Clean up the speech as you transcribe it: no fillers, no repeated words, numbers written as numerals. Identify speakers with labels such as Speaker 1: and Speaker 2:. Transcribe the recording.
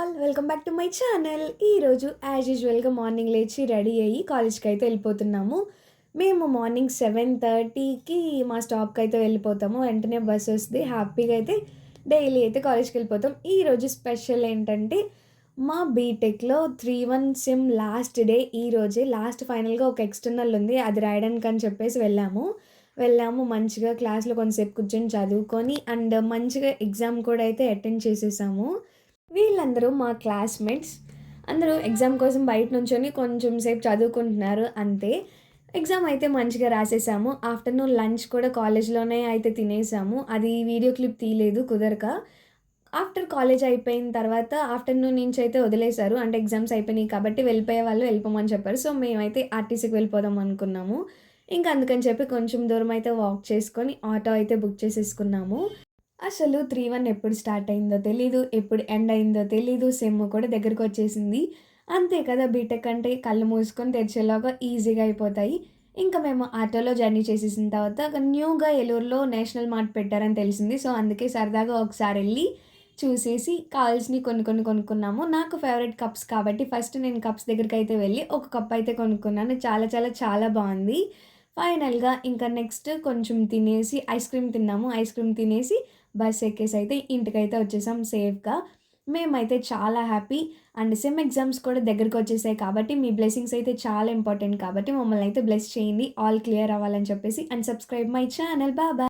Speaker 1: All welcome back to my channel. ఈరోజు as యూజువల్గా morning లేచి రెడీ అయ్యి కాలేజ్కి అయితే వెళ్ళిపోతున్నాము. మేము మార్నింగ్ 7:30కి మా స్టాప్కి అయితే వెళ్ళిపోతాము. వెంటనే బస్ వస్తుంది. హ్యాపీగా అయితే డైలీ అయితే కాలేజ్కి వెళ్ళిపోతాం. ఈరోజు స్పెషల్ ఏంటంటే మా బీటెక్లో 3-1 సిమ్ లాస్ట్ డే ఈరోజే. లాస్ట్ ఫైనల్గా ఒక ఎక్స్టర్నల్ ఉంది, అది రాయడానికి అని చెప్పేసి వెళ్ళాము మంచిగా క్లాస్లో కొంతసేపు కూర్చొని చదువుకొని అండ్ మంచిగా ఎగ్జామ్ కూడా అయితే అటెండ్ చేసేసాము. వీళ్ళందరూ మా క్లాస్‌మేట్స్. అందరూ ఎగ్జామ్ కోసం బయట నుంచొని కొంచెం సేపు చదువుకుంటున్నారు అంతే. ఎగ్జామ్ అయితే మంచిగా రాసేసాము. ఆఫ్టర్‌నూన్ లంచ్ కూడా కాలేజ్‌లోనే అయితే తినేసాము. అది వీడియో క్లిప్ తీయలేదు కుదరక. ఆఫ్టర్ కాలేజ్ అయిపోయిన తర్వాత ఆఫ్టర్‌నూన్ నుంచి అయితే వదిలేశారు. అంటే ఎగ్జామ్స్ అయిపోయినాయి కాబట్టి వెళ్ళిపోయే వాళ్ళు వెళ్ళిపోమని చెప్పారు. సో, మేమైతే ఆర్టీసీకి వెళ్ళిపోదాం అనుకున్నాము. ఇంకా అందుకని చెప్పి కొంచెం దూరం అయితే వాక్ చేసుకొని ఆటో అయితే బుక్ చేసేసుకున్నాము. అసలు 3-1 ఎప్పుడు స్టార్ట్ అయిందో తెలీదు. ఎప్పుడు ఎండ్ అయిందో తెలీదు. సెమ్ కూడా దగ్గరకొచ్చేసింది. అంతే కదా! బీటెక్ అంటే కళ్ళు మూసుకొని తెరిచేలోగా ఈజీగా అయిపోతాయి. ఇంకా మేము ఆటోలో జర్నీ చేసేసిన తర్వాత న్యూగా ఏలూరులో నేషనల్ మార్ట్ పెట్టారని తెలిసింది. సో, అందుకే సరదాగా ఒకసారెళ్ళి చూసేసి కావాల్సినయి కొన్ని కొనుక్కున్నాము. నాకు ఫేవరెట్ కప్స్ కాబట్టి ఫస్ట్ నేను కప్స్ దగ్గరికైతే వెళ్ళి ఒక కప్ అయితే కొనుక్కున్నాను. చాలా బావుంది. ఫైనల్‌గా ఇంకా నెక్స్ట్ కొంచెం తినేసి ఐస్ క్రీమ్ తిన్నాము. ఐస్ క్రీమ్ తినేసి బస్ ఎక్కేసైతే ఇంటికైతే వచ్చేసాం సేఫ్‌గా. మేమైతే చాలా హ్యాపీ అండ్ సెమ్ ఎగ్జామ్స్ కూడా దగ్గరకొచ్చేసాయి కాబట్టి మీ బ్లెస్సింగ్స్ అయితే చాలా ఇంపార్టెంట్ కాబట్టి మమ్మల్ని అయితే బ్లెస్ చేయండి. ఆల్ క్లియర్ అవ్వాలని చెప్పేసి and subscribe my channel. Bye.